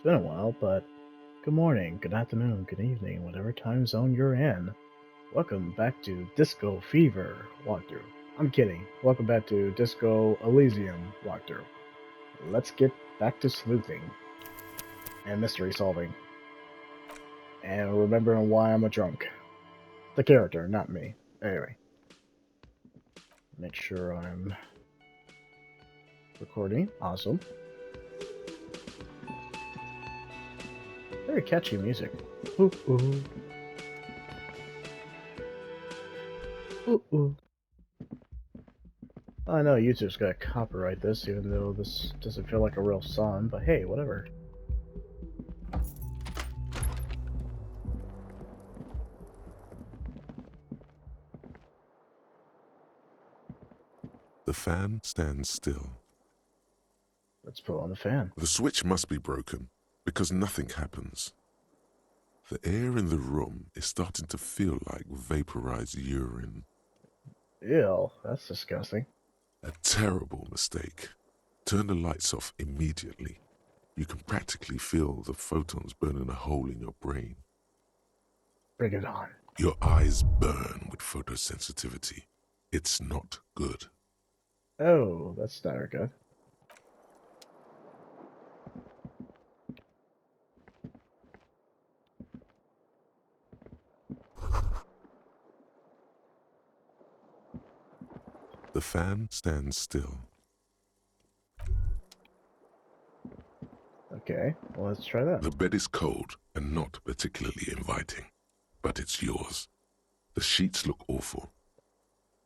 It's been a while, but good morning, good afternoon, good evening, whatever time zone you're in. Welcome back to Disco Fever walkthrough. I'm kidding. Welcome back to Disco Elysium walkthrough. Let's get back to sleuthing and mystery solving. And remembering why I'm a drunk. The character, not me. Anyway, make sure I'm recording. Awesome. Very catchy music. Ooh, ooh. Ooh, ooh. I know YouTube's gonna copyright this, even though this doesn't feel like a real song, but hey, whatever. The fan stands still. Let's put on the fan. The switch must be broken because nothing happens. The air in the room is starting to feel like vaporized urine. Ew, that's disgusting. A terrible mistake. Turn the lights off immediately. You can practically feel the photons burning a hole in your brain. Bring it on. Your eyes burn with photosensitivity. It's not good. Oh, that's not good. The fan stands still. Okay, well, let's try that. The bed is cold and not particularly inviting, but it's yours. The sheets look awful.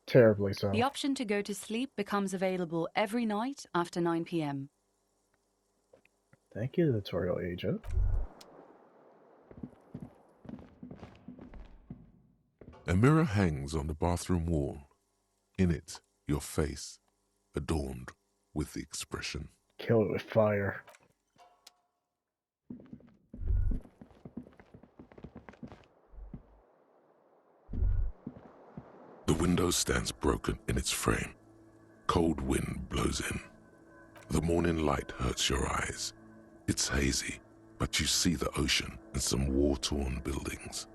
Terribly so. The option to go to sleep becomes available every night after 9 p.m. Thank you, tutorial agent. A mirror hangs on the bathroom wall. In it, your face, adorned with the expression. Kill it with fire. The window stands broken in its frame. Cold wind blows in. The morning light hurts your eyes. It's hazy, but you see the ocean and some war-torn buildings.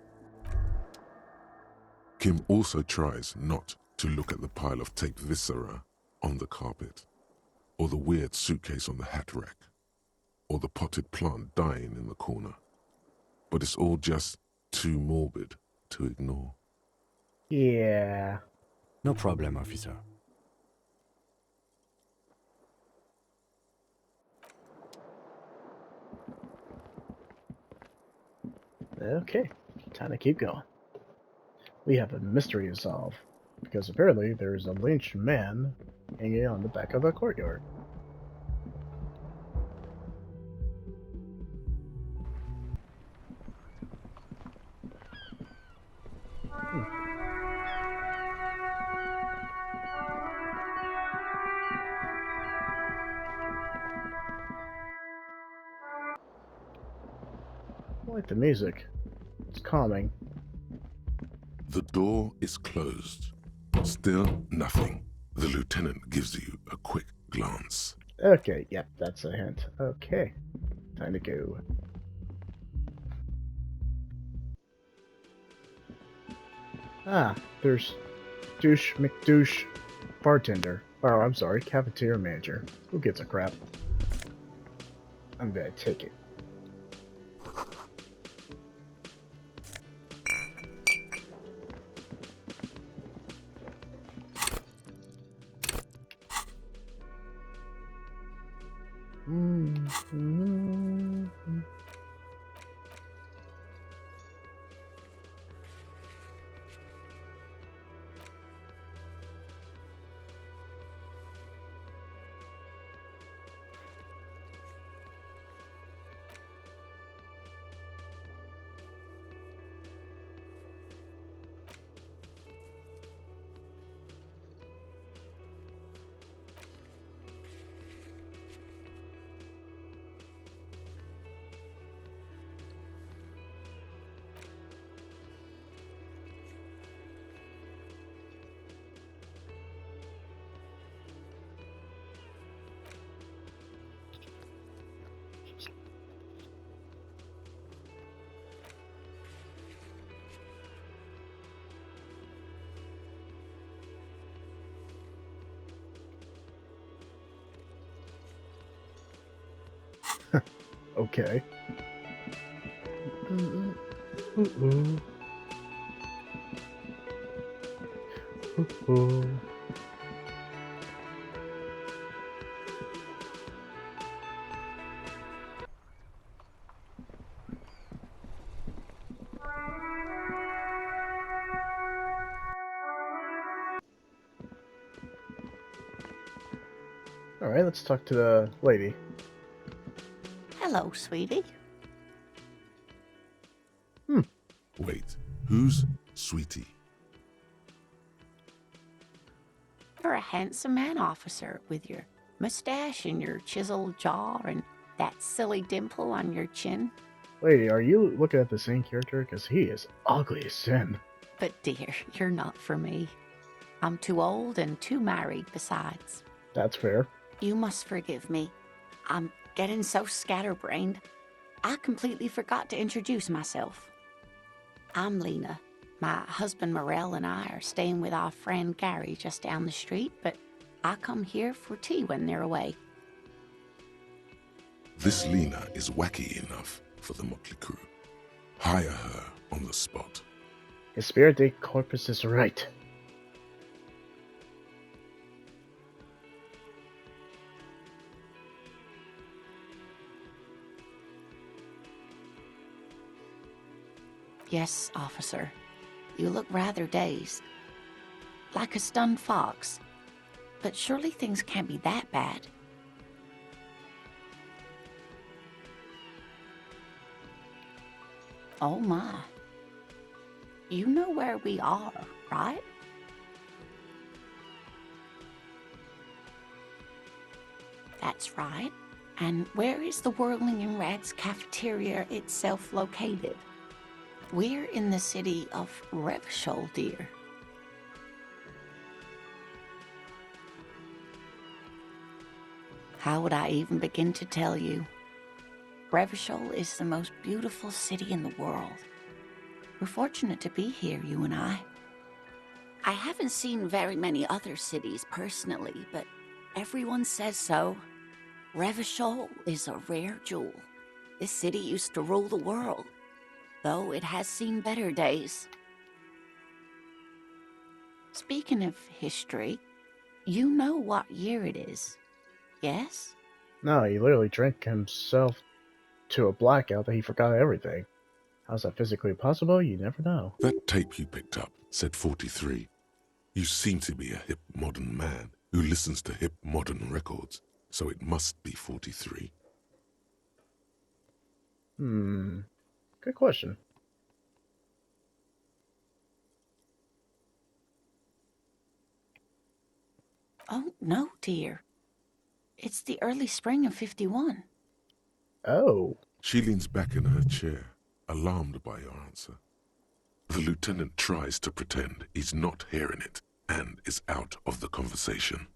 Kim also tries not to look at the pile of taped viscera on the carpet, or the weird suitcase on the hat rack, or the potted plant dying in the corner. But it's all just too morbid to ignore. Yeah. No problem, officer. Okay, time to keep going. We have a mystery to solve, because apparently there's a lynched man hanging on the back of a courtyard. I like the music. It's calming. The door is closed. Still nothing. The lieutenant gives you a quick glance. Okay, yep, that's a hint. Okay, time to go. Ah, there's Douche McDouche bartender. Oh, I'm sorry, cafeteria manager. Who gives a crap? I'm gonna take it. Okay. Ooh. Ooh. Alright, let's talk to the lady. Hello, sweetie. Wait, who's Sweetie? You're a handsome man, officer, with your mustache and your chiseled jaw and that silly dimple on your chin. Lady, are you looking at the same character? Because he is ugly as sin. But dear, you're not for me. I'm too old and too married besides. That's fair. You must forgive me. I'm getting so scatterbrained. I completely forgot to introduce myself. I'm Lena. My husband Morel and I are staying with our friend Gary just down the street, but I come here for tea when they're away. This Lena is wacky enough for the Motley Crew. Hire her on the spot. His spirit de corpus is right. Yes, officer. You look rather dazed. Like a stunned fox. But surely things can't be that bad. Oh my. You know where we are, right? That's right. And where is the Whirling in Rags cafeteria itself located? We're in the city of Revachol, dear. How would I even begin to tell you? Revachol is the most beautiful city in the world. We're fortunate to be here, you and I. I haven't seen very many other cities personally, but everyone says so. Revachol is a rare jewel. This city used to rule the world, though it has seen better days. Speaking of history, you know what year it is, yes? No, he literally drank himself to a blackout that he forgot everything. How's that physically possible? You never know. That tape you picked up said 43. You seem to be a hip modern man who listens to hip modern records, so it must be 43. Good question. Oh, no, dear. It's the early spring of 51. Oh. She leans back in her chair, alarmed by your answer. The lieutenant tries to pretend he's not hearing it and is out of the conversation.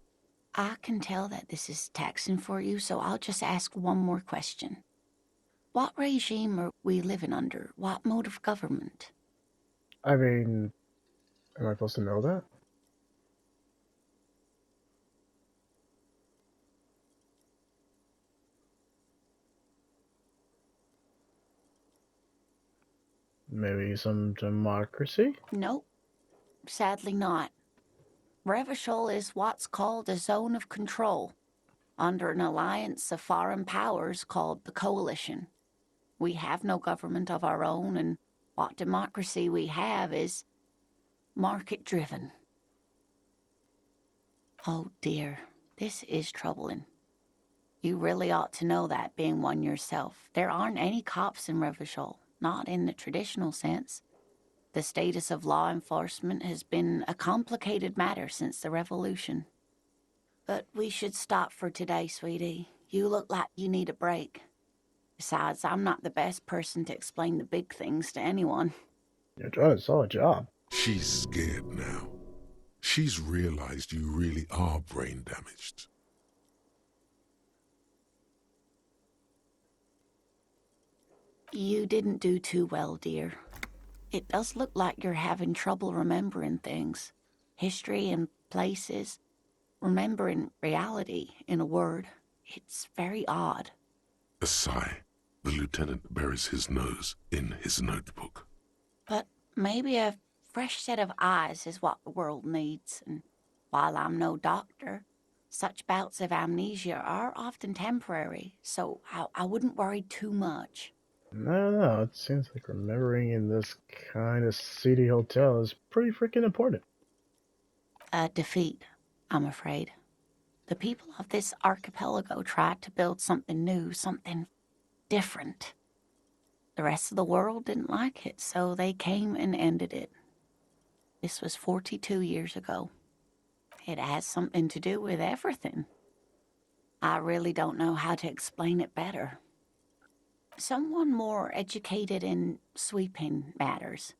I can tell that this is taxing for you, so I'll just ask one more question. What regime are we living under? What mode of government? I mean, am I supposed to know that? Maybe some democracy? Nope, sadly not. Revachol is what's called a zone of control, under an alliance of foreign powers called the Coalition. We have no government of our own, and what democracy we have is market-driven. Oh dear, this is troubling. You really ought to know that, being one yourself. There aren't any cops in Revachol, not in the traditional sense. The status of law enforcement has been a complicated matter since the revolution. But we should stop for today, sweetie. You look like you need a break. Besides, I'm not the best person to explain the big things to anyone. You're doing a solid job. She's scared now. She's realized you really are brain damaged. You didn't do too well, dear. It does look like you're having trouble remembering things. History and places. Remembering reality, in a word. It's very odd. A sigh. The lieutenant buries his nose in his notebook. But maybe a fresh set of eyes is what the world needs, and while I'm no doctor, such bouts of amnesia are often temporary, so I wouldn't worry too much. No, it seems like remembering in this kind of seedy hotel is pretty freaking important. A defeat, I'm afraid. The people of this archipelago tried to build something new, something different. The rest of the world didn't like it, so they came and ended it. This was 42 years ago. It has something to do with everything. I really don't know how to explain it better. Someone more educated in sweeping matters.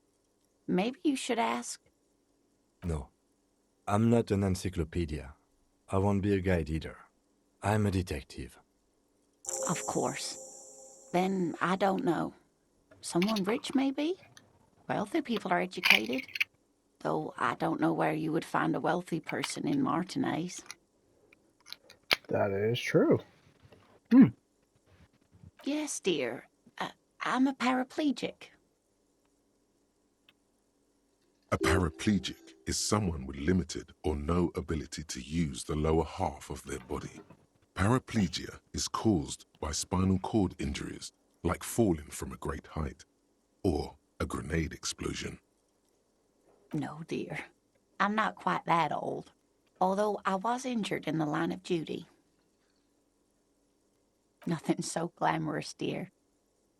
Maybe you should ask. No, I'm not an encyclopedia. I won't be a guide either. I'm a detective. Of course. Then I don't know. Someone rich, maybe? Wealthy people are educated. Though I don't know where you would find a wealthy person in Martinez. That is true. Yes, dear. I'm a paraplegic. A paraplegic is someone with limited or no ability to use the lower half of their body. Paraplegia is caused by spinal cord injuries, like falling from a great height, or a grenade explosion. No, dear. I'm not quite that old. Although I was injured in the line of duty. Nothing so glamorous, dear.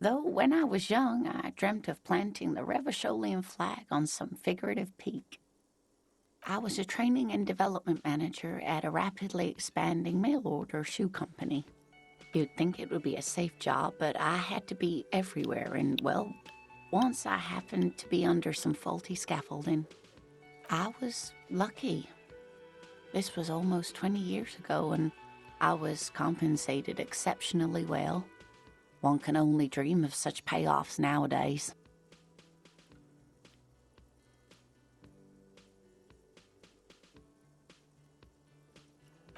Though when I was young, I dreamt of planting the Revacholian flag on some figurative peak. I was a training and development manager at a rapidly expanding mail-order shoe company. You'd think it would be a safe job, but I had to be everywhere, and, well, once I happened to be under some faulty scaffolding. I was lucky. This was almost 20 years ago, and I was compensated exceptionally well. One can only dream of such payoffs nowadays.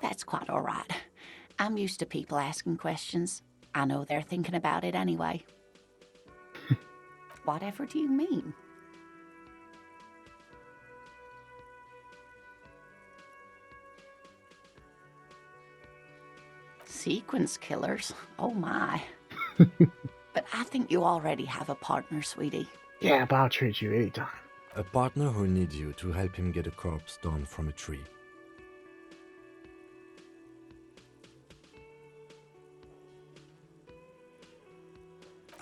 That's quite all right. I'm used to people asking questions. I know they're thinking about it anyway. Whatever do you mean? Sequence killers? Oh my. But I think you already have a partner, sweetie. Yeah, but I'll treat you anytime. A partner who needs you to help him get a corpse down from a tree.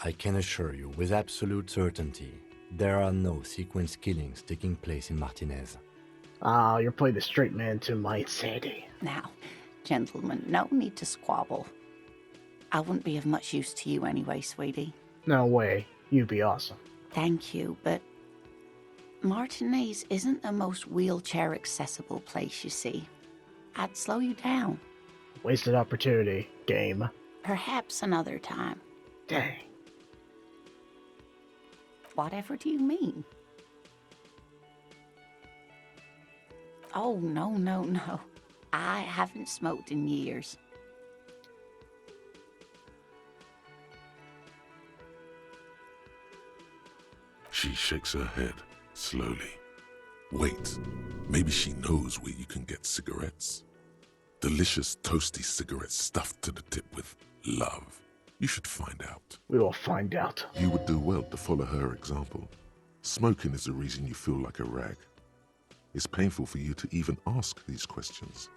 I can assure you with absolute certainty, there are no sequence killings taking place in Martinez. Ah, you're playing the straight man to my insanity. Now, gentlemen, no need to squabble. I wouldn't be of much use to you anyway, sweetie. No way. You'd be awesome. Thank you, but Martinez isn't the most wheelchair-accessible place, you see. I'd slow you down. Wasted opportunity, game. Perhaps another time. Dang. Whatever do you mean? Oh, no. I haven't smoked in years. She shakes her head, slowly. Wait, maybe she knows where you can get cigarettes. Delicious toasty cigarettes stuffed to the tip with love. You should find out. We will find out. You would do well to follow her example. Smoking is the reason you feel like a rag. It's painful for you to even ask these questions.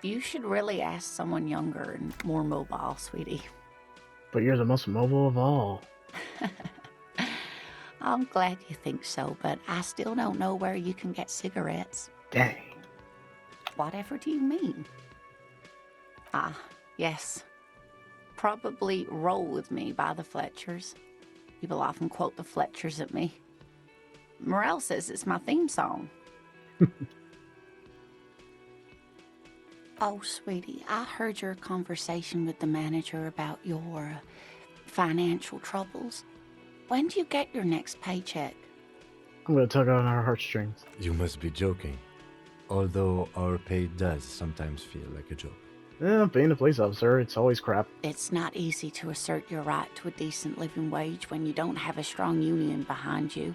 You should really ask someone younger and more mobile, sweetie. But you're the most mobile of all. I'm glad you think so, but I still don't know where you can get cigarettes. Dang. Whatever do you mean? Ah, yes. Probably Roll With Me by the Fletchers. People often quote the Fletchers at me. Morel says it's my theme song. Oh, sweetie, I heard your conversation with the manager about your financial troubles. When do you get your next paycheck? I'm gonna tug on our heartstrings. You must be joking. Although our pay does sometimes feel like a joke. Being a police officer, it's always crap. It's not easy to assert your right to a decent living wage when you don't have a strong union behind you.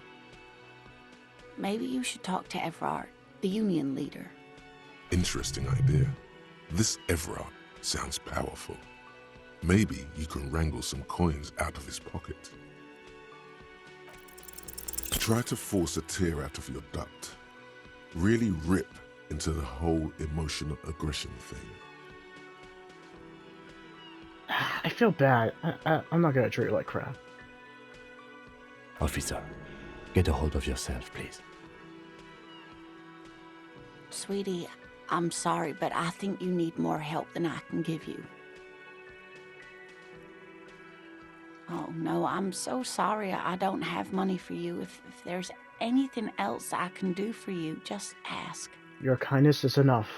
Maybe you should talk to Everard, the union leader. Interesting idea. This Everard sounds powerful. Maybe you can wrangle some coins out of his pocket. Try to force a tear out of your duct. Really rip into the whole emotional aggression thing. I feel bad. I'm not gonna treat you like crap. Officer, get a hold of yourself, please. Sweetie, I'm sorry, but I think you need more help than I can give you. Oh, no, I'm so sorry I don't have money for you. If there's anything else I can do for you, just ask. Your kindness is enough.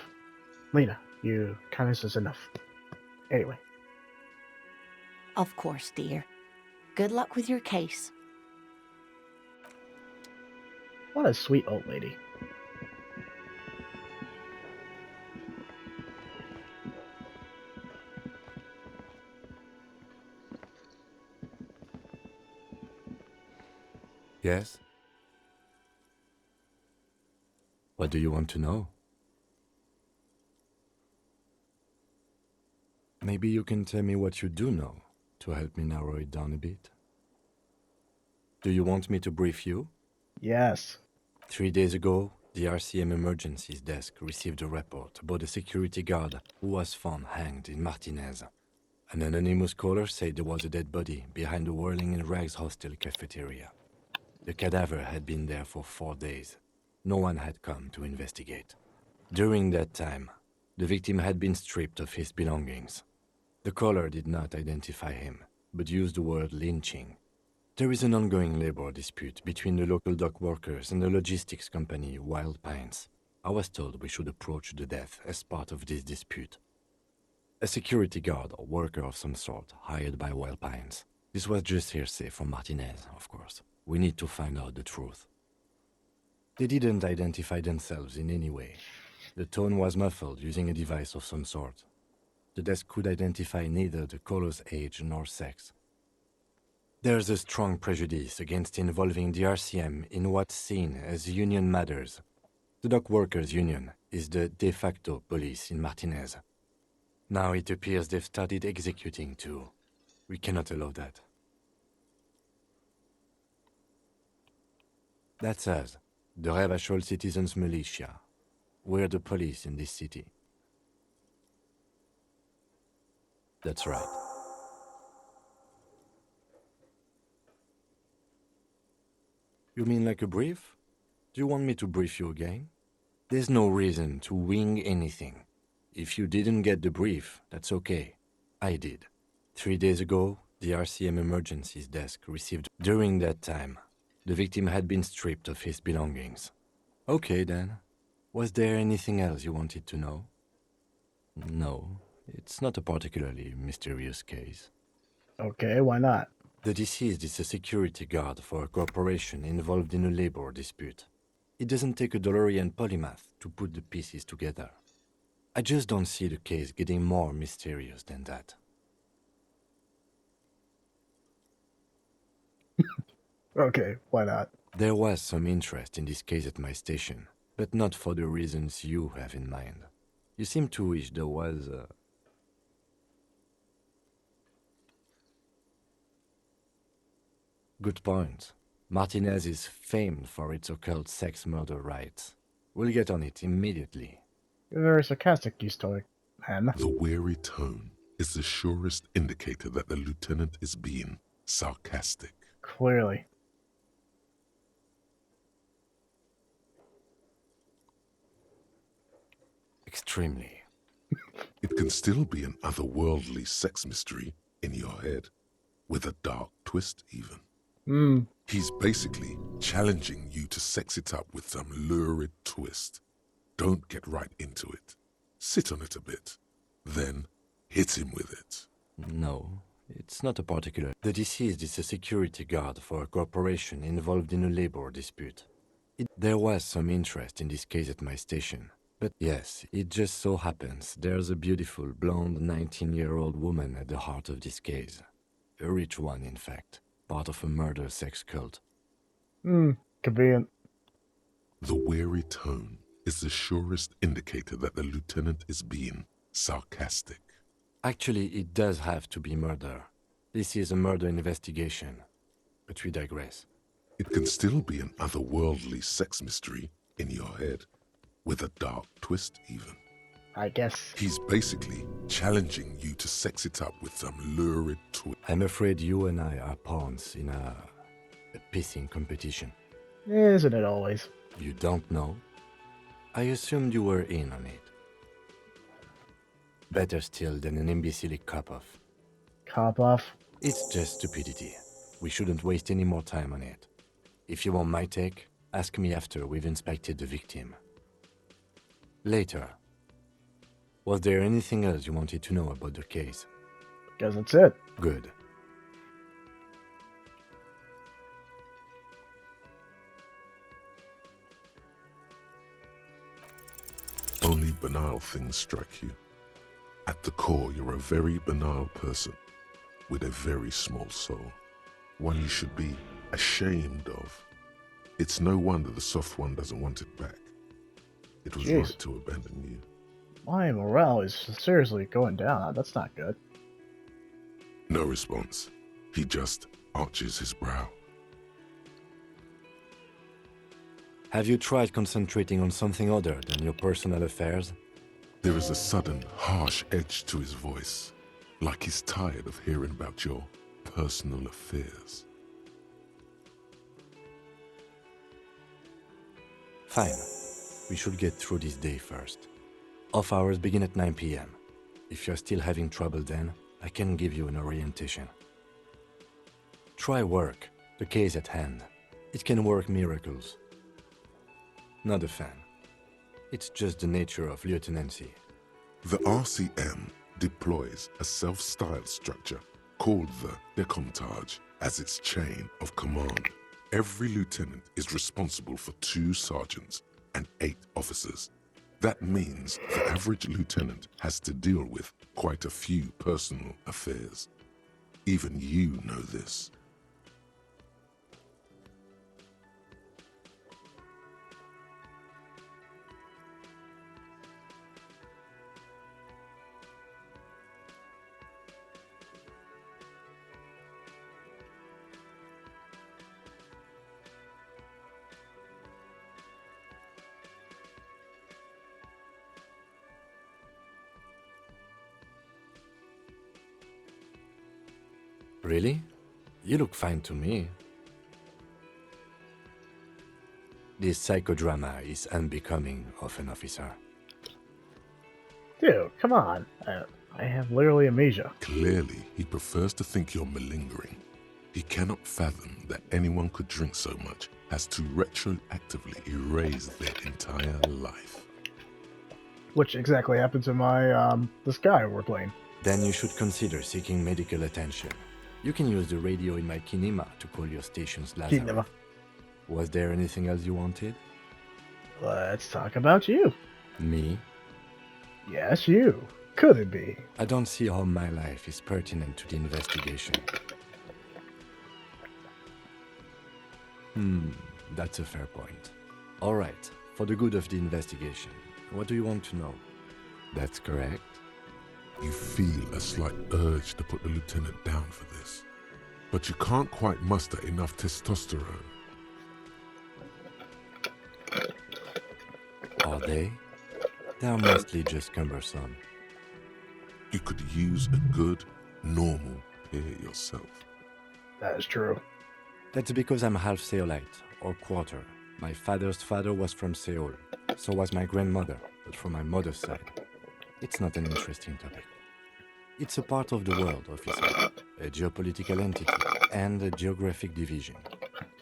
Lena, your kindness is enough. Anyway. Of course, dear. Good luck with your case. What a sweet old lady. Yes? What do you want to know? Maybe you can tell me what you do know to help me narrow it down a bit. Do you want me to brief you? Yes. 3 days ago, the RCM Emergencies Desk received a report about a security guard who was found hanged in Martinez. An anonymous caller said there was a dead body behind the Whirling in Rags hostel cafeteria. The cadaver had been there for 4 days. No one had come to investigate. During that time, the victim had been stripped of his belongings. The caller did not identify him, but used the word lynching. There is an ongoing labor dispute between the local dock workers and the logistics company Wild Pines. I was told we should approach the death as part of this dispute. A security guard or worker of some sort hired by Wild Pines. This was just hearsay from Martinez, of course. We need to find out the truth. They didn't identify themselves in any way. The tone was muffled using a device of some sort. The desk could identify neither the caller's age nor sex. There's a strong prejudice against involving the RCM in what's seen as union matters. The dock workers' union is the de facto police in Martinez. Now it appears they've started executing too. We cannot allow that. That's us, the Revachol Citizens Militia. We're the police in this city. That's right. You mean like a brief? Do you want me to brief you again? There's no reason to wing anything. If you didn't get the brief, that's okay. I did. 3 days ago, the RCM Emergencies Desk received... During that time, the victim had been stripped of his belongings. Okay then. Was there anything else you wanted to know? No, it's not a particularly mysterious case. Okay, why not? The deceased is a security guard for a corporation involved in a labor dispute. It doesn't take a DeLorean polymath to put the pieces together. I just don't see the case getting more mysterious than that. Okay, why not? There was some interest in this case at my station, but not for the reasons you have in mind. You seem to wish there was a... Good point. Martinez is famed for its occult sex murder rites. We'll get on it immediately. You're very sarcastic, you stoic man. The weary tone is the surest indicator that the lieutenant is being sarcastic. Clearly. Extremely. It can still be an otherworldly sex mystery in your head, with a dark twist even. He's basically challenging you to sex it up with some lurid twist. Don't get right into it. Sit on it a bit. Then hit him with it. No, it's not a particular... The deceased is a security guard for a corporation involved in a labor dispute. There was some interest in this case at my station, But yes, it just so happens there's a beautiful, blonde 19-year-old woman at the heart of this case. A rich one, in fact. Part of a murder sex cult. Convenient. The weary tone is the surest indicator that the lieutenant is being sarcastic. Actually, it does have to be murder. This is a murder investigation. But we digress. It can still be an otherworldly sex mystery in your head, with a dark twist even. I guess. He's basically challenging you to sex it up with some lurid twist. I'm afraid you and I are pawns in a pissing competition. Isn't it always? You don't know? I assumed you were in on it. Better still than an imbecilic cop-off. Cop off. It's just stupidity. We shouldn't waste any more time on it. If you want my take, ask me after we've inspected the victim. Later. Was there anything else you wanted to know about the case? Guess that's it. Good. Only banal things strike you. At the core, you're a very banal person with a very small soul. One you should be ashamed of. It's no wonder the soft one doesn't want it back. It was Jeez. right to abandon you. My morale is seriously going down. That's not good. No response. He just arches his brow. Have you tried concentrating on something other than your personal affairs? There is a sudden, harsh edge to his voice, like he's tired of hearing about your personal affairs. Fine. We should get through this day first. Off hours begin at 9 p.m. If you're still having trouble then, I can give you an orientation. Try work, the case at hand. It can work miracles. Not a fan. It's just the nature of lieutenancy. The RCM deploys a self-styled structure called the Decomptage as its chain of command. Every lieutenant is responsible for 2 sergeants and 8 officers. That means the average lieutenant has to deal with quite a few personal affairs. Even you know this. Really? You look fine to me. This psychodrama is unbecoming of an officer. Dude, come on. I have literally amnesia. Clearly, he prefers to think you're malingering. He cannot fathom that anyone could drink so much as to retroactively erase their entire life. Which exactly happened to my, this guy we're playing. Then you should consider seeking medical attention. You can use the radio in my kinema to call your station's Lazarus. Kinema. Was there anything else you wanted? Let's talk about you. Me? Yes, you. Could it be? I don't see how my life is pertinent to the investigation. That's a fair point. All right, for the good of the investigation, what do you want to know? That's correct. You feel a slight urge to put the lieutenant down for this, but you can't quite muster enough testosterone. Are they? They are mostly just cumbersome. You could use a good, normal peer yourself. That is true. That's because I'm half Seolite, or quarter. My father's father was from Seoul. So was my grandmother, but from my mother's side. It's not an interesting topic. It's a part of the world, officer. A geopolitical entity and a geographic division.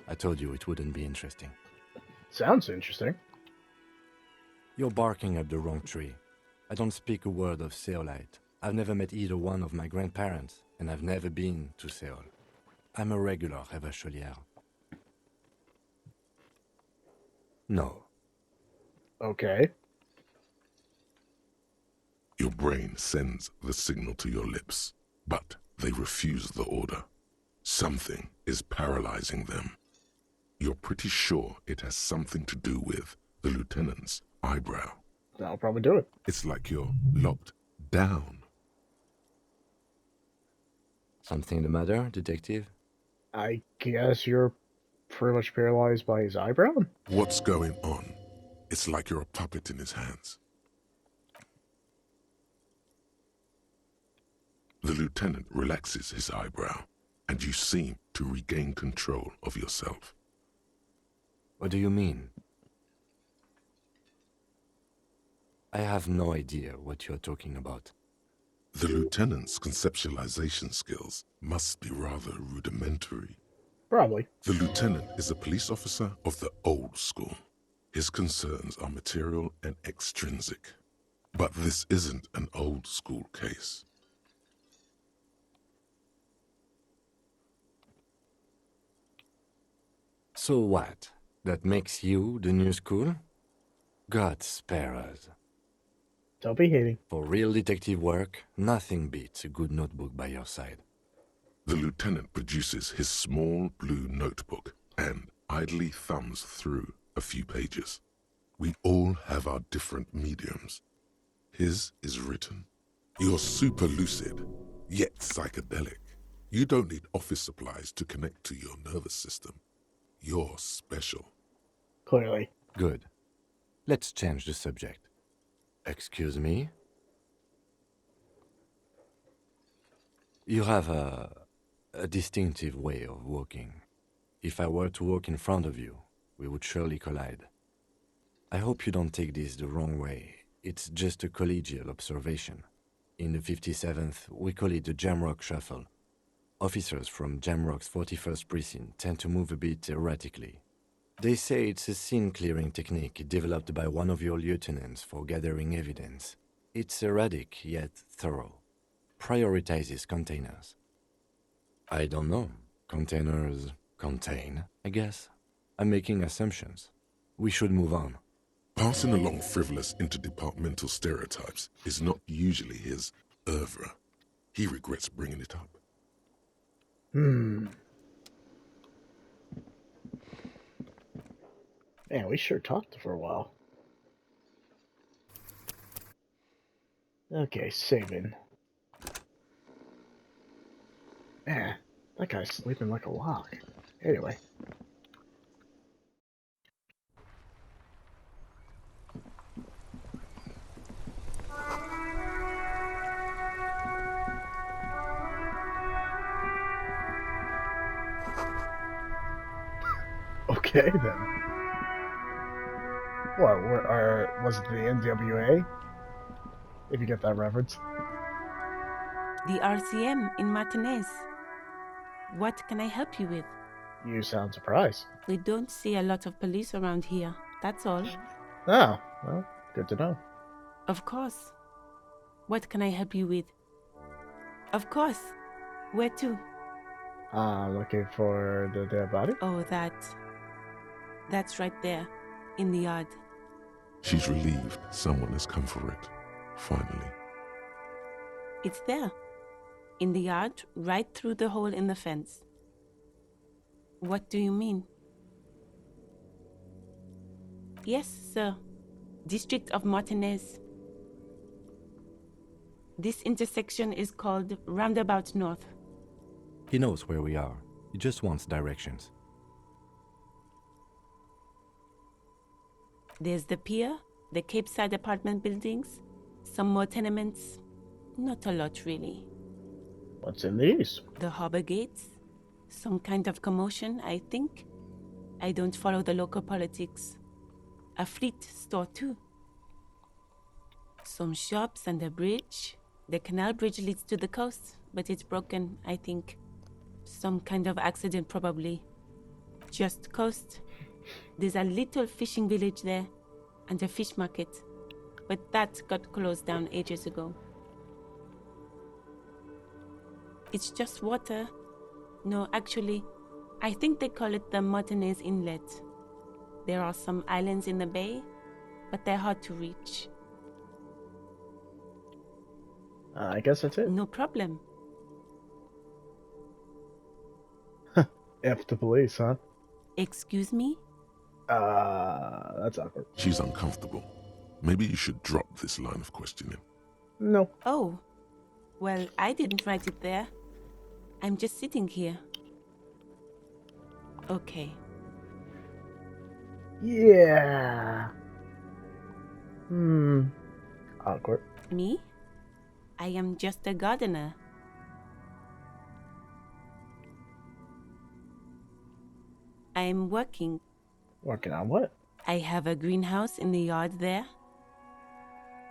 I told you it wouldn't be interesting. Sounds interesting. You're barking up the wrong tree. I don't speak a word of Seolite. I've never met either one of my grandparents, and I've never been to Seoul. I'm a regular Revacholière. No. Okay. Your brain sends the signal to your lips, but they refuse the order. Something is paralyzing them. You're pretty sure it has something to do with the lieutenant's eyebrow. That'll probably do it. It's like you're locked down. Something the matter, detective? I guess you're pretty much paralyzed by his eyebrow? What's going on? It's like you're a puppet in his hands. The lieutenant relaxes his eyebrow, and you seem to regain control of yourself. What do you mean? I have no idea what you're talking about. The lieutenant's conceptualization skills must be rather rudimentary. Probably. The lieutenant is a police officer of the old school. His concerns are material and extrinsic. But this isn't an old school case. So what? That makes you the new school? God spare us. Don't be hating. For real detective work, nothing beats a good notebook by your side. The lieutenant produces his small blue notebook and idly thumbs through a few pages. We all have our different mediums. His is written. You're super lucid, yet psychedelic. You don't need office supplies to connect to your nervous system. You're special. Clearly. Good. Let's change the subject. Excuse me? You have a distinctive way of walking. If I were to walk in front of you, we would surely collide. I hope you don't take this the wrong way. It's just a collegial observation. In the 57th, we call it the Jamrock Shuffle. Officers from Jamrock's 41st Precinct tend to move a bit erratically. They say it's a scene-clearing technique developed by one of your lieutenants for gathering evidence. It's erratic, yet thorough. Prioritizes containers. I don't know. Containers contain, I guess. I'm making assumptions. We should move on. Passing along frivolous interdepartmental stereotypes is not usually his oeuvre. He regrets bringing it up. Man, we sure talked for a while. Okay, saving. Man, that guy's sleeping like a log. Anyway. Okay then. What? Was it the NWA? If you get that reference. The RCM in Martinez. What can I help you with? You sound surprised. We don't see a lot of police around here, that's all. Oh, well, good to know. Of course. What can I help you with? Of course. Where to? Looking for the dead body? Oh, that's right there, in the yard. She's relieved someone has come for it, finally. It's there, in the yard, right through the hole in the fence. What do you mean? Yes, sir. District of Martinez. This intersection is called Roundabout North. He knows where we are. He just wants directions. There's the pier, the Cape Side apartment buildings, some more tenements. Not a lot, really. What's in these? The harbor gates. Some kind of commotion, I think. I don't follow the local politics. A fleet store, too. Some shops and a bridge. The canal bridge leads to the coast, but it's broken, I think. Some kind of accident, probably. Just coast. There's a little fishing village there, and a fish market. But that got closed down ages ago. It's just water. No, actually, I think they call it the Martinez Inlet. There are some islands in the bay, but they're hard to reach. I guess that's it. No problem. F the police, huh? Excuse me? That's awkward. She's uncomfortable. Maybe you should drop this line of questioning. No. Oh. Well, I didn't write it there. I'm just sitting here. Okay. Yeah. Awkward. Me? I am just a gardener. I am working. Working on what? I have a greenhouse in the yard there.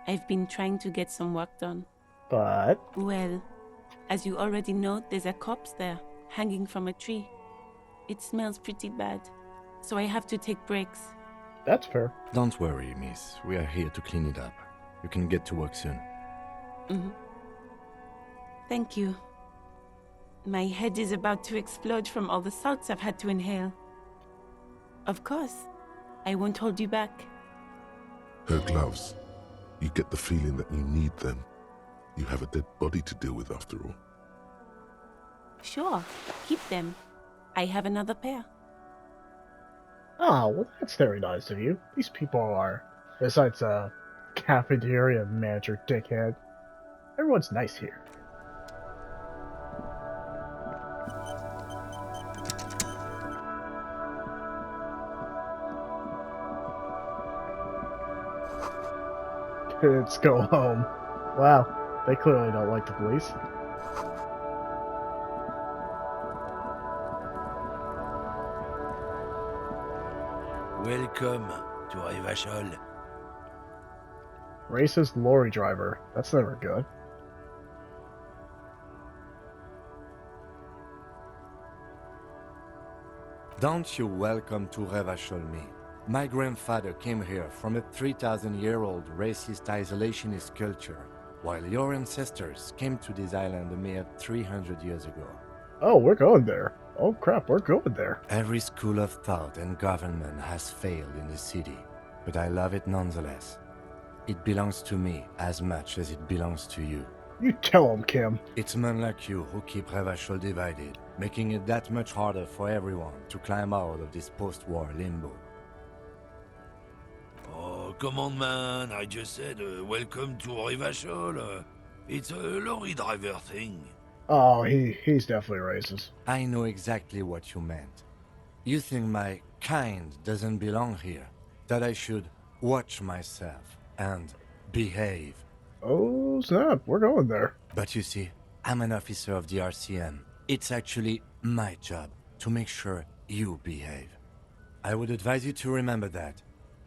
I've been trying to get some work done. But Well, as you already know, there's a corpse there, hanging from a tree. It smells pretty bad, so I have to take breaks. that's fair. Don't worry, miss. We are here to clean it up. You can get to work soon. Thank you. My head is about to explode from all the salts I've had to inhale. Of course, I won't hold you back. Her gloves. You get the feeling that you need them. You have a dead body to deal with after all. Sure, keep them. I have another pair. Oh, well, that's very nice of you. These people are, besides a cafeteria manager dickhead, everyone's nice here. Kids go home. Wow, they clearly don't like the police. Welcome to Revachol. Racist lorry driver. That's never good. Don't you welcome to Revachol me. My grandfather came here from a 3,000-year-old racist isolationist culture, while your ancestors came to this island a mere 300 years ago. Oh, we're going there. Oh crap, we're going there. Every school of thought and government has failed in the city, but I love it nonetheless. It belongs to me as much as it belongs to you. You tell him, Kim. It's men like you who keep Revachol divided, making it that much harder for everyone to climb out of this post-war limbo. Oh, come on, man. I just said welcome to Revachol. It's a lorry driver thing. Oh, he's definitely racist. I know exactly what you meant. You think my kind doesn't belong here, that I should watch myself and behave. Oh snap, we're going there. But you see, I'm an officer of the RCM. It's actually my job to make sure you behave. I would advise you to remember that.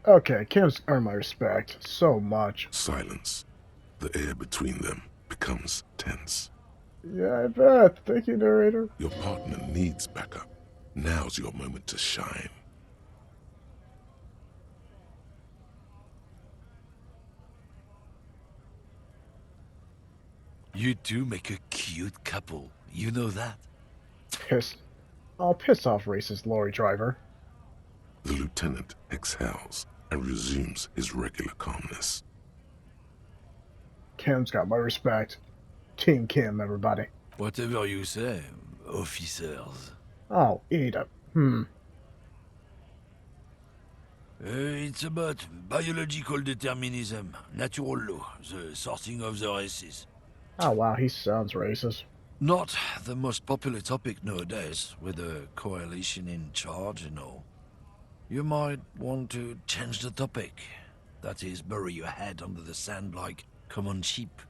Okay, Kim's earned my respect so much. Silence. The air between them becomes tense. Yeah, I bet. Thank you, narrator. Your partner needs backup. Now's your moment to shine. You two make a cute couple. You know that? Pissed. I'll piss off racist lorry driver. The lieutenant exhales and resumes his regular calmness. Kim's got my respect. Team Kim, everybody. Whatever you say, officers. Oh, eat it. It's about biological determinism, natural law, the sorting of the races. Oh wow, he sounds racist. Not the most popular topic nowadays, with the coalition in charge and all. You might want to change the topic. That is, bury your head under the sand like common sheep.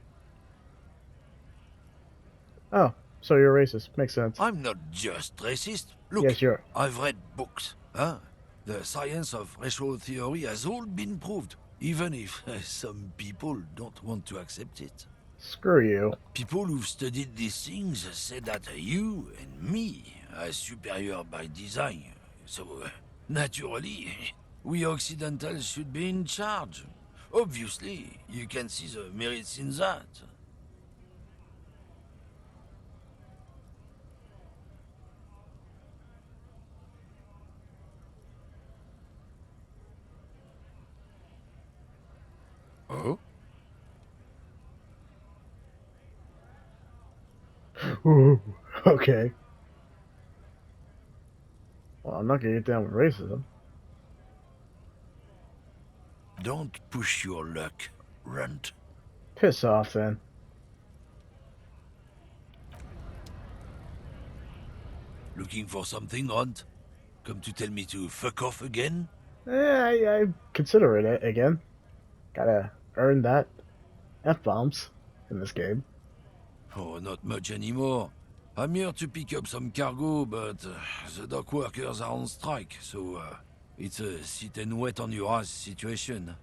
Oh, so you're racist. Makes sense. I'm not just racist. Look, Yes, you're. I've read books. The science of racial theory has all been proved, even if some people don't want to accept it. Screw you. People who've studied these things say that you and me are superior by design. So, naturally, we Occidentals should be in charge. Obviously, you can see the merits in that. Oh? Ooh, okay. Well, I'm not gonna get down with racism. Don't push your luck, Runt. Piss off then. Looking for something, Runt? Come to tell me to fuck off again? I consider it again. Gotta earn that F-bombs in this game. Oh, not much anymore. I'm here to pick up some cargo, but the dock workers are on strike, so it's a sit and wait on your ass situation.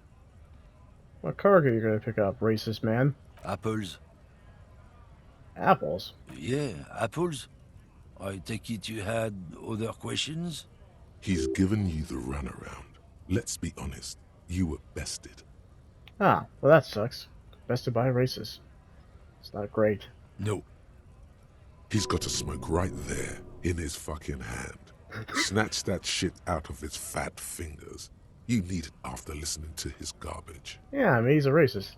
What cargo are you gonna pick up, racist man? Apples? Apples? Yeah, apples? I take it you had other questions? He's given you the runaround. Let's be honest, you were bested. Ah, well that sucks. Bested by a racist. It's not great. No. He's got a smoke right there, in his fucking hand. Snatch that shit out of his fat fingers. You need it after listening to his garbage. Yeah, I mean, he's a racist.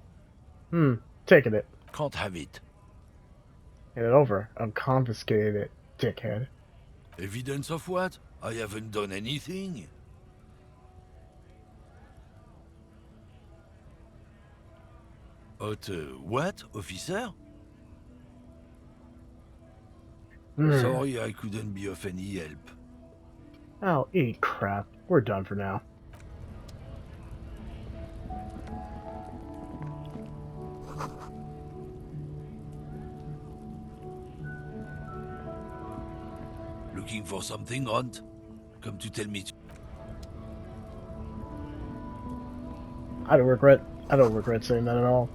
Taking it. Can't have it. Hand it over. I'm confiscating it, dickhead. Evidence of what? I haven't done anything. What, officer? Sorry I couldn't be of any help. Oh, eat crap. We're done for now. Looking for something, Runt? Come to tell me. I don't regret saying that at all.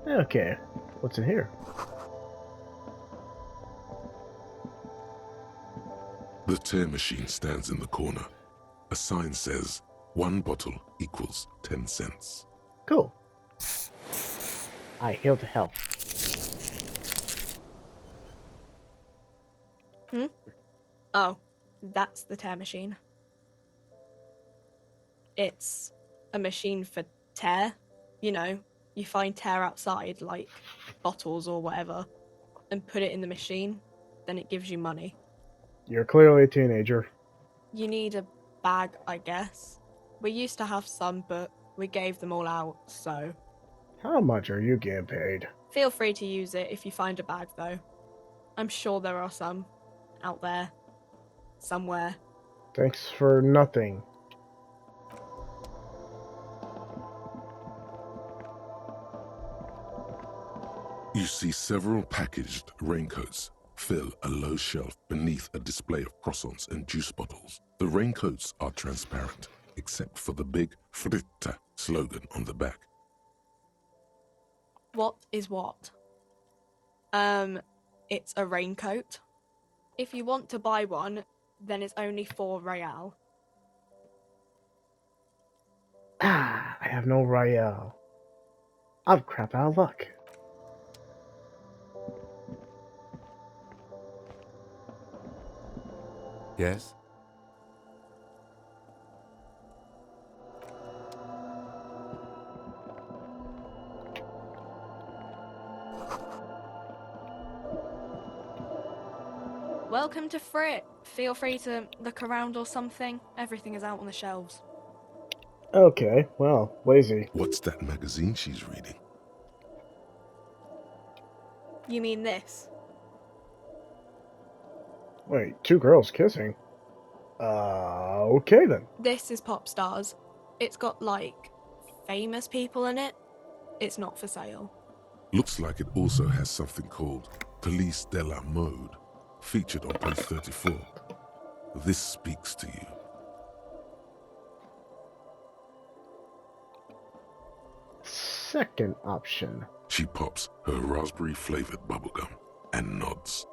Okay, what's in here? The tear machine stands in the corner. A sign says, 1 bottle equals 10 cents. Cool. I heal to health. Oh, that's the tear machine. It's a machine for tear. You know, you find tear outside, like bottles or whatever, and put it in the machine, then it gives you money. You're clearly a teenager. You need a bag, I guess. We used to have some, but we gave them all out, so... How much are you getting paid? Feel free to use it if you find a bag, though. I'm sure there are some out there. Somewhere. Thanks for nothing. You see several packaged raincoats fill a low shelf beneath a display of croissants and juice bottles. The raincoats are transparent, except for the big Fritta slogan on the back. What is what? It's a raincoat. If you want to buy one, then it's only 4 real. Ah, I have no Royale. I'm crap out of luck. Yes? Welcome to Frit. Feel free to look around or something. Everything is out on the shelves. Okay, well, lazy. What's that magazine she's reading? You mean this? Wait, 2 girls kissing? Okay then. This is Pop Stars. It's got, like, famous people in it. It's not for sale. Looks like it also has something called Police de la Mode, featured on page 34. This speaks to you. Second option. She pops her raspberry-flavored bubblegum and nods.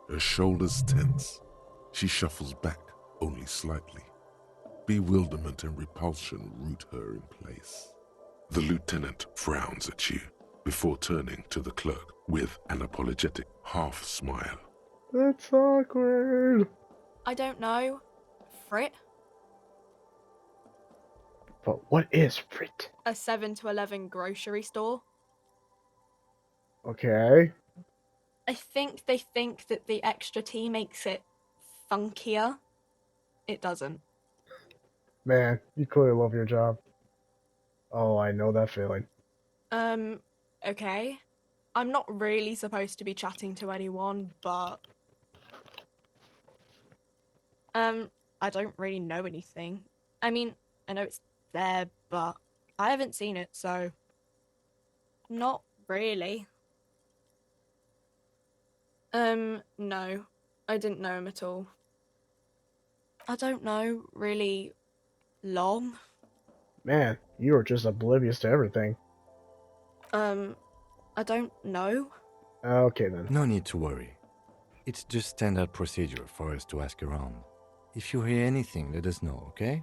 Her shoulders tense. She shuffles back only slightly. Bewilderment and repulsion root her in place. The lieutenant frowns at you before turning to the clerk with an apologetic half smile. That's awkward. I don't know. Frit? But what is Frit? A 7 to 11 grocery store. Okay. I think they think that the extra T makes it funkier. It doesn't. Man, you clearly love your job. Oh, I know that feeling. Okay. I'm not really supposed to be chatting to anyone, but... I don't really know anything. I mean, I know it's there, but I haven't seen it, so... Not really. No. I didn't know him at all. I don't know, really long. Man, you are just oblivious to everything. I don't know. Okay then. No need to worry. It's just standard procedure for us to ask around. If you hear anything, let us know, okay?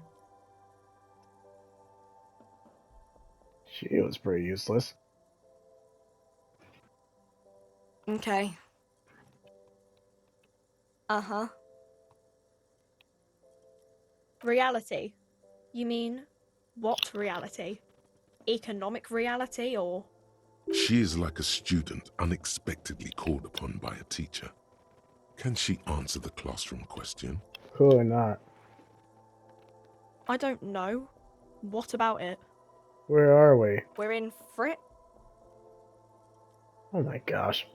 She was pretty useless. Okay. Uh-huh. Reality? You mean, what reality? Economic reality, or...? She is like a student unexpectedly called upon by a teacher. Can she answer the classroom question? Clearly not. I don't know. What about it? Where are we? We're in Frit Oh my gosh.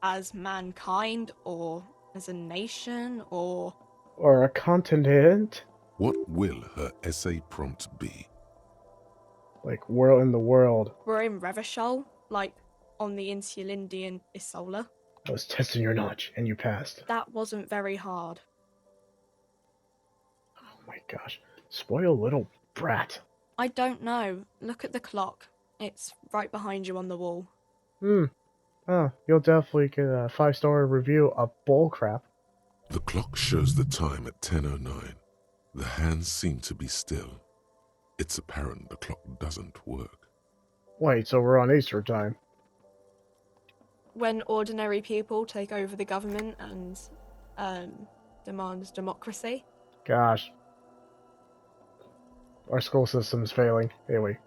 as mankind, or as a nation, or... Or a continent? What will her essay prompt be? Like, world in the world. We're in Revachol, like, on the Insulindian Isola. I was testing your knowledge, and you passed. That wasn't very hard. Oh my gosh. Spoiled little brat. I don't know. Look at the clock. It's right behind you on the wall. Oh, you'll definitely get a 5-star review of bullcrap. The clock shows the time at 10:09. The hands seem to be still. It's apparent the clock doesn't work. Wait, so we're on Easter time. When ordinary people take over the government and demand democracy. Gosh. Our school system's failing. Anyway.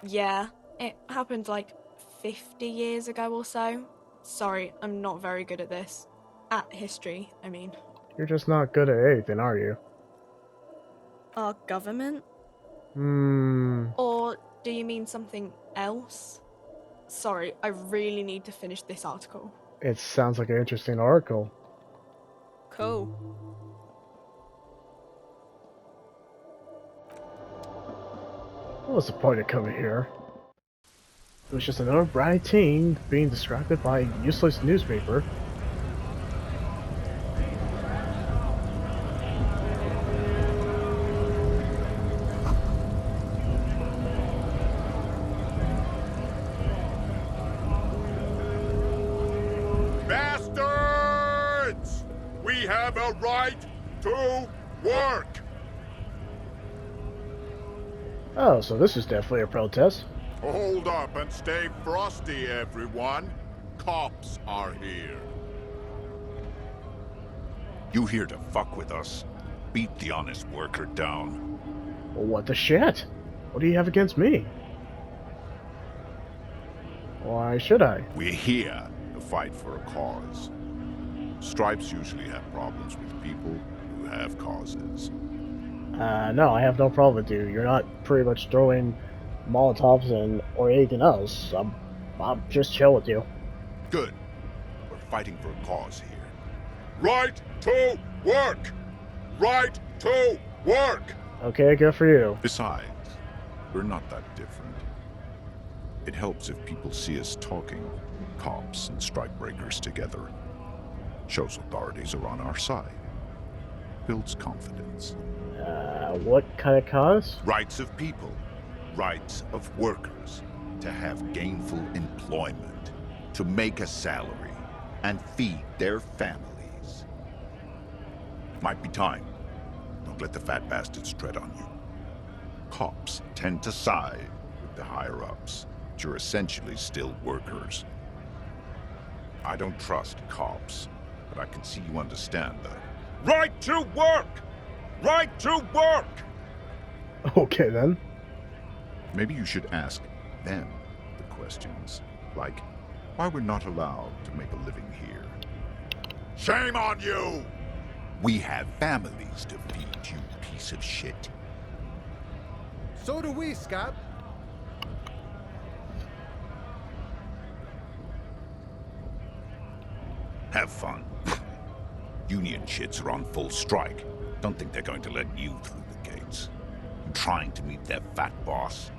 Yeah, it happened like 50 years ago or so. Sorry, I'm not very good at this. At history, I mean. You're just not good at anything, are you? Our government? Or do you mean something else? Sorry, I really need to finish this article. It sounds like an interesting article. Cool. What was the point of coming here? It was just another bright teen being distracted by a useless newspaper. Bastards! We have a right to work! Oh, so this is definitely a protest. Hold up and stay frosty, everyone. Cops are here. You here to fuck with us? Beat the honest worker down. What the shit? What do you have against me? Why should I? We're here to fight for a cause. Stripes usually have problems with people who have causes. No, I have no problem with you. You're not pretty much throwing Molotovs and or anything else. I'm just chill with you. Good. We're fighting for a cause here. Right to work! Right to work! Okay, good for you. Besides, we're not that different. It helps if people see us talking, cops and strikebreakers together. Shows authorities are on our side. Builds confidence. What kind of cause? Rights of people. Rights of workers. To have gainful employment. To make a salary. And feed their families. Might be time. Don't let the fat bastards tread on you. Cops tend to side with the higher-ups, but you're essentially still workers. I don't trust cops, but I can see you understand that. Right to work! Right to work! Okay then. Maybe you should ask them the questions, like why we're not allowed to make a living here. Shame on you! We have families to feed, you piece of shit. So do we, Scott. Have fun. Union shits are on full strike. Don't think they're going to let you through the gates. You trying to meet their fat boss?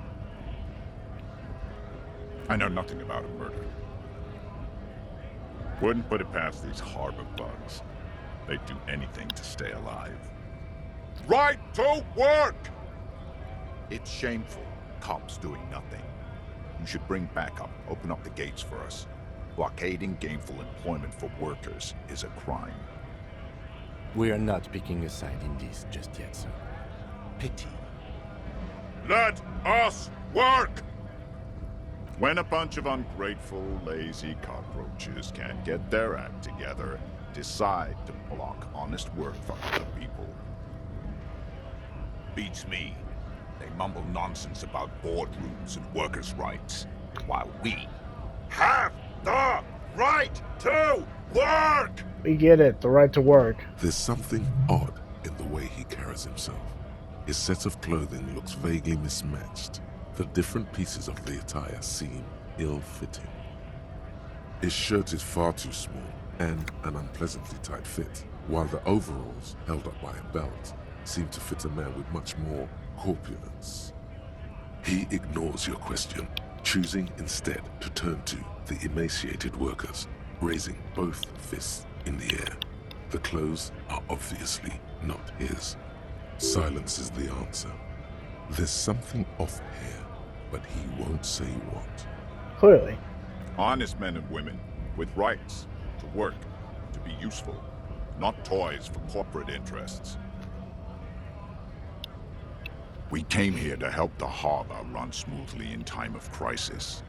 I know nothing about a murder. Wouldn't put it past these harbor bugs. They'd do anything to stay alive. Right to work! It's shameful. Cops doing nothing. You should bring backup. Open up the gates for us. Blockading gainful employment for workers is a crime. We are not picking a side in this just yet, sir. Pity. Let us work! When a bunch of ungrateful, lazy cockroaches can't get their act together, decide to block honest work from other people. Beats me. They mumble nonsense about boardrooms and workers' rights, while we have the right to work! We get it, the right to work. There's something odd in the way he carries himself. His set of clothing looks vaguely mismatched. The different pieces of the attire seem ill-fitting. His shirt is far too small and an unpleasantly tight fit, while the overalls, held up by a belt, seem to fit a man with much more corpulence. He ignores your question, choosing instead to turn to the emaciated workers, raising both fists in the air. The clothes are obviously not his. Silence is the answer. There's something off here, but he won't say what. Clearly. Honest men and women, with rights, to work, to be useful, not toys for corporate interests. We came here to help the harbor run smoothly in time of crisis.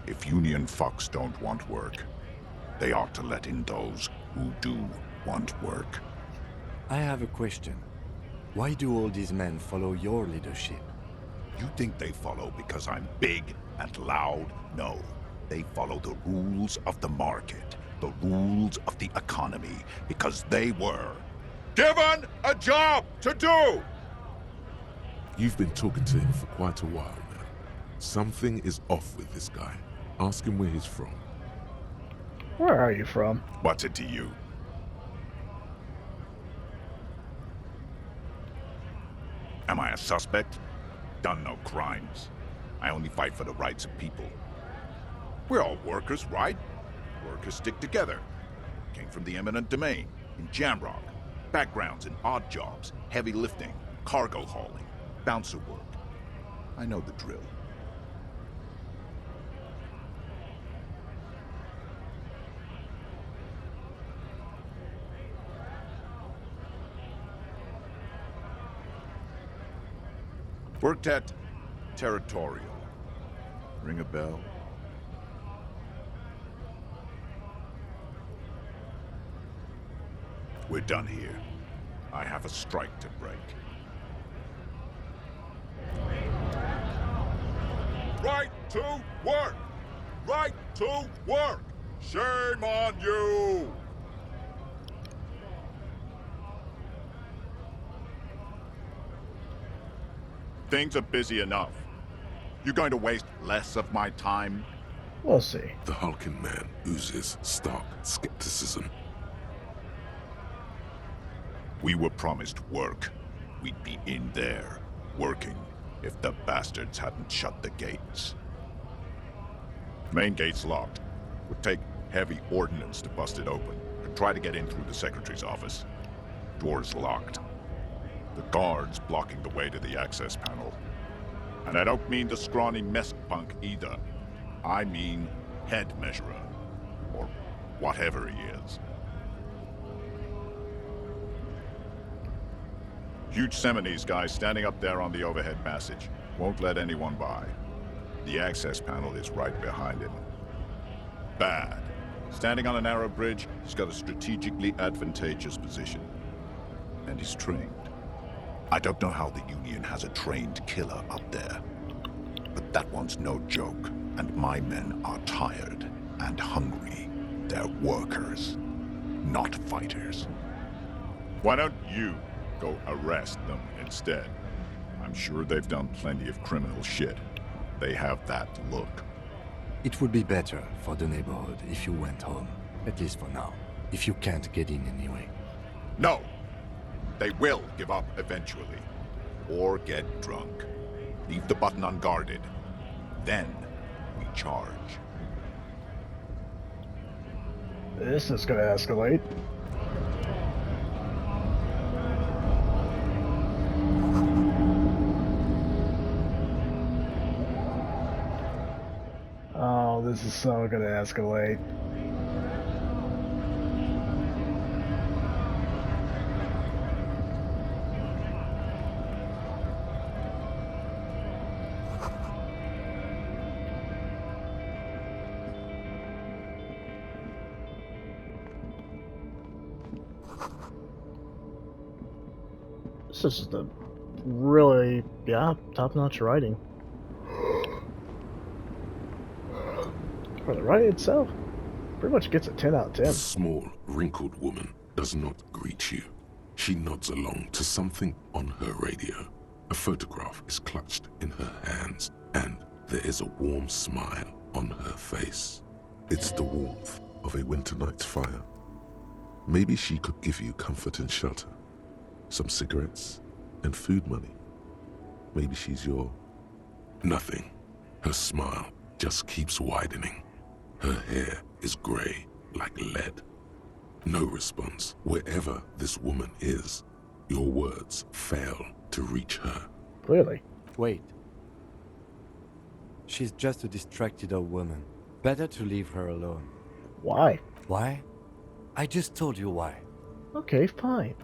If union fucks don't want work, they ought to let in those who do want work. I have a question. Why do all these men follow your leadership? You think they follow because I'm big and loud? No. They follow the rules of the market, the rules of the economy, because they were given a job to do! You've been talking to him for quite a while now. Something is off with this guy. Ask him where he's from. Where are you from? What's it to you? Am I a suspect? Done no crimes. I only fight for the rights of people. We're all workers, right? Workers stick together. Came from the eminent domain, in Jamrock. Backgrounds in odd jobs, heavy lifting, cargo hauling, bouncer work. I know the drill. Worked at Territorial. Ring a bell? We're done here. I have a strike to break. Right to work! Right to work! Shame on you! Things are busy enough. You going to waste less of my time? We'll see. The hulking man oozes stark skepticism. We were promised work. We'd be in there, working, if the bastards hadn't shut the gates. Main gate's locked. Would take heavy ordnance to bust it open. Could try to get in through the secretary's office. Door's locked. The guards blocking the way to the access panel. And I don't mean the scrawny mess punk either. I mean head measurer. Or whatever he is. Huge Seminese guy standing up there on the overhead passage. Won't let anyone by. The access panel is right behind him. Bad. Standing on a narrow bridge, he's got a strategically advantageous position. And he's trained. I don't know how the Union has a trained killer up there, but that one's no joke, and my men are tired and hungry. They're workers, not fighters. Why don't you go arrest them instead? I'm sure they've done plenty of criminal shit. They have that look. It would be better for the neighborhood if you went home, at least for now, if you can't get in anyway. No! They will give up eventually. Or get drunk. Leave the button unguarded. Then we charge. This is gonna escalate. Oh, this is so gonna escalate. This is the really, top-notch writing. For the writing itself, pretty much gets a 10 out of 10. The small, wrinkled woman does not greet you. She nods along to something on her radio. A photograph is clutched in her hands, and there is a warm smile on her face. It's the warmth of a winter night's fire. Maybe she could give you comfort and shelter. Some cigarettes and food money. Maybe she's your... Nothing. Her smile just keeps widening. Her hair is gray like lead. No response. Wherever this woman is, your words fail to reach her. Clearly. Wait. She's just a distracted old woman. Better to leave her alone. Why? Why? I just told you why. Okay, fine.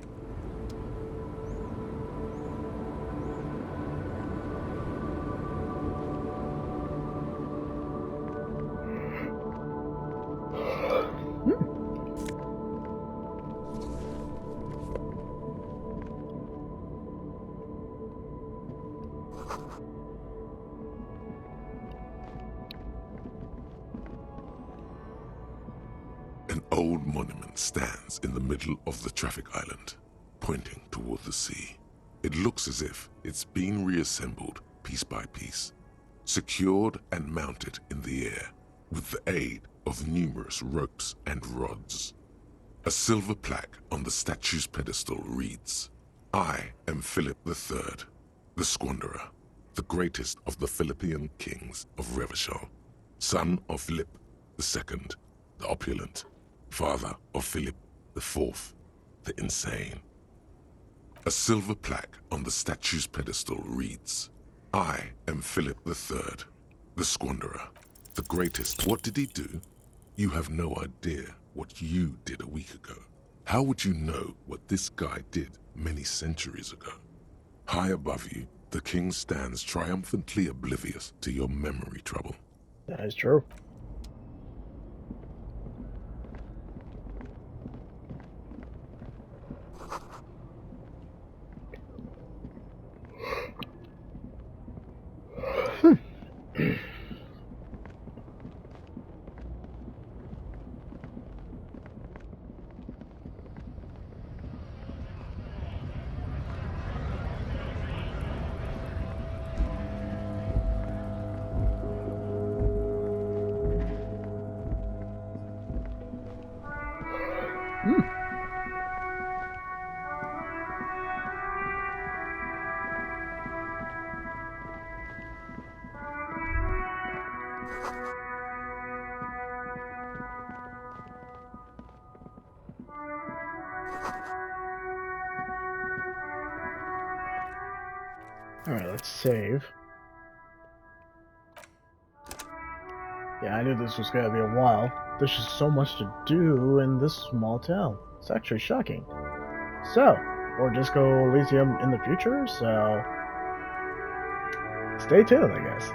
An old monument stands in the middle of the traffic island, pointing toward the sea. It looks as if it's been reassembled piece by piece, secured and mounted in the air with the aid of numerous ropes and rods. A silver plaque on the statue's pedestal reads, "I am Philip III, the Squanderer, the greatest of the Philippian kings of Revachol, son of Philip II, the opulent, father of Philip IV, the insane." A silver plaque on the statue's pedestal reads, "I am Philip III, the Squanderer, the greatest." What did he do? You have no idea what you did a week ago. How would you know what this guy did many centuries ago? High above you, the king stands triumphantly oblivious to your memory trouble. That is true. Alright, let's save. Yeah, I knew this was gonna be a while. There's just so much to do in this small town. It's actually shocking. So, or Disco Elysium in the future, so stay tuned, I guess.